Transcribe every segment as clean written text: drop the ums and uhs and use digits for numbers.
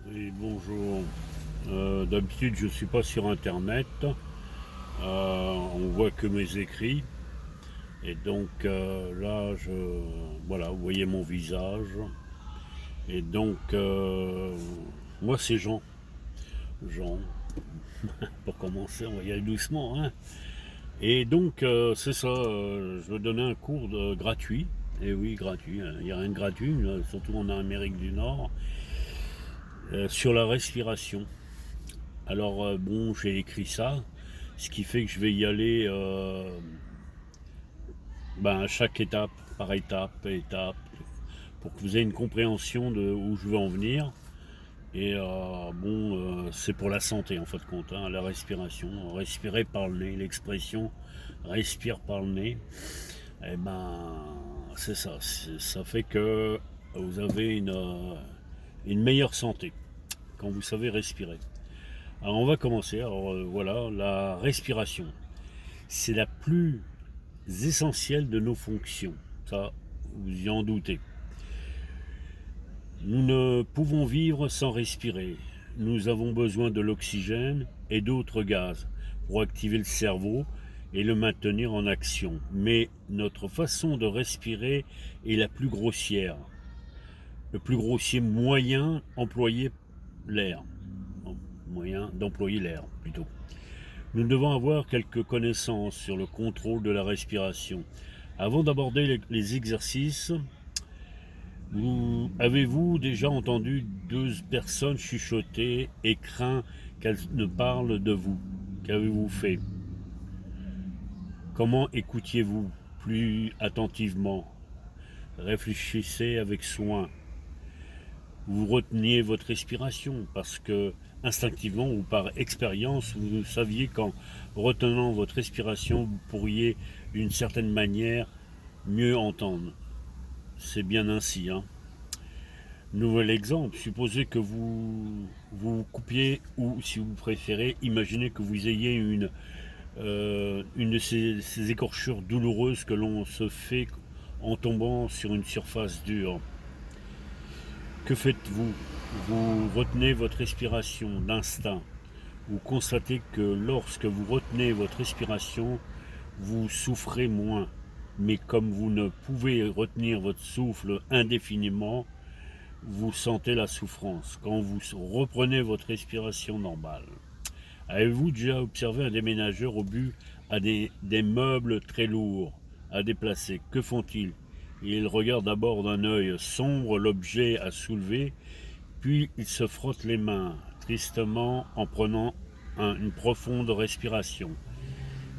Oui, bonjour. D'habitude, je ne suis pas sur Internet. On voit que mes écrits. Et donc là, voilà, vous voyez mon visage. Et donc, moi, c'est Jean. Jean, pour commencer, on va y aller doucement, hein. Et donc, c'est ça, je veux donner un cours gratuit. Et oui, gratuit, hein. Il n'y a rien de gratuit, là, surtout en Amérique du Nord, sur la respiration. Alors bon, j'ai écrit ça, ce qui fait que je vais y aller à chaque étape, par étape, pour que vous ayez une compréhension de où je veux en venir. Et c'est pour la santé en fin de compte, hein, la respiration, respirer par le nez, l'expression respire par le nez. Et c'est ça, ça fait que vous avez une meilleure santé quand vous savez respirer. Alors on va commencer. Alors voilà, la respiration, c'est la plus essentielle de nos fonctions. Ça, vous y en doutez. Nous ne pouvons vivre sans respirer. Nous avons besoin de l'oxygène et d'autres gaz pour activer le cerveau et le maintenir en action. Mais notre façon de respirer est la plus grossière. Le plus grossier moyen employé l'air. Moyen d'employer l'air plutôt. Nous devons avoir quelques connaissances sur le contrôle de la respiration. Avant d'aborder les exercices, avez-vous déjà entendu deux personnes chuchoter et craint qu'elles ne parlent de vous? Qu'avez-vous fait? Comment écoutiez-vous plus attentivement? Réfléchissez avec soin. Vous reteniez votre respiration parce que instinctivement ou par expérience, vous saviez qu'en retenant votre respiration, vous pourriez d'une certaine manière mieux entendre. C'est bien ainsi, hein. Nouvel exemple, supposez que vous coupiez ou si vous préférez, imaginez que vous ayez une de ces écorchures douloureuses que l'on se fait en tombant sur une surface dure. Que faites-vous? Vous retenez votre respiration d'instinct. Vous constatez que lorsque vous retenez votre respiration, vous souffrez moins. Mais comme vous ne pouvez retenir votre souffle indéfiniment, vous sentez la souffrance quand vous reprenez votre respiration normale. Avez-vous déjà observé un déménageur au but à des meubles très lourds à déplacer? Que font-ils? Ils regardent d'abord d'un œil sombre l'objet à soulever, puis ils se frottent les mains tristement en prenant une profonde respiration.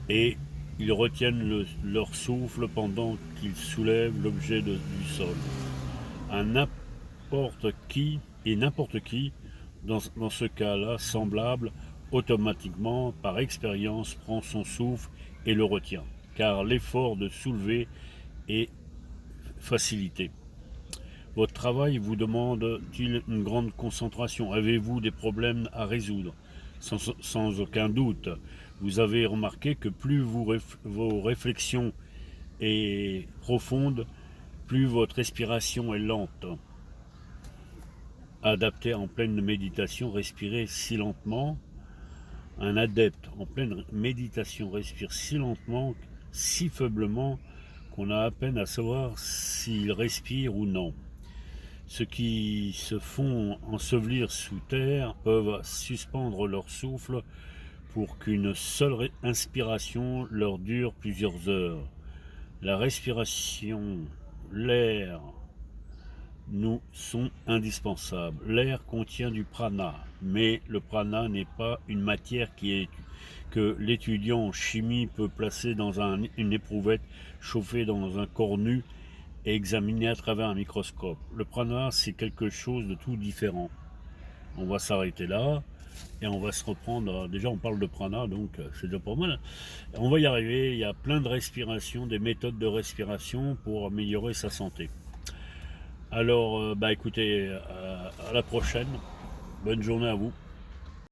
Et ils retiennent leur souffle pendant qu'ils soulèvent l'objet du sol. Un n'importe qui, dans ce cas-là, semblable, automatiquement, par expérience, prend son souffle et le retient, car l'effort de soulever est facilité. Votre travail vous demande-t-il une grande concentration? Avez-vous des problèmes à résoudre? Sans aucun doute. Vous avez remarqué que plus vos réflexions est profonde, plus votre respiration est lente. Adapté en pleine méditation, respirez si lentement. Un adepte en pleine méditation respire si lentement, si faiblement, qu'on a à peine à savoir s'il respire ou non. Ceux qui se font ensevelir sous terre peuvent suspendre leur souffle pour qu'une seule inspiration leur dure plusieurs heures. La respiration, l'air, nous sont indispensables. L'air contient du prana, mais le prana n'est pas une matière que l'étudiant en chimie peut placer dans une éprouvette chauffée dans un corps nu et examiner à travers un microscope. Le prana, c'est quelque chose de tout différent. On va s'arrêter là et on va se reprendre. Déjà, on parle de prana, donc c'est déjà pas mal. On va y arriver. Il y a plein de respirations, des méthodes de respiration pour améliorer sa santé. Alors, écoutez, à la prochaine. Bonne journée à vous.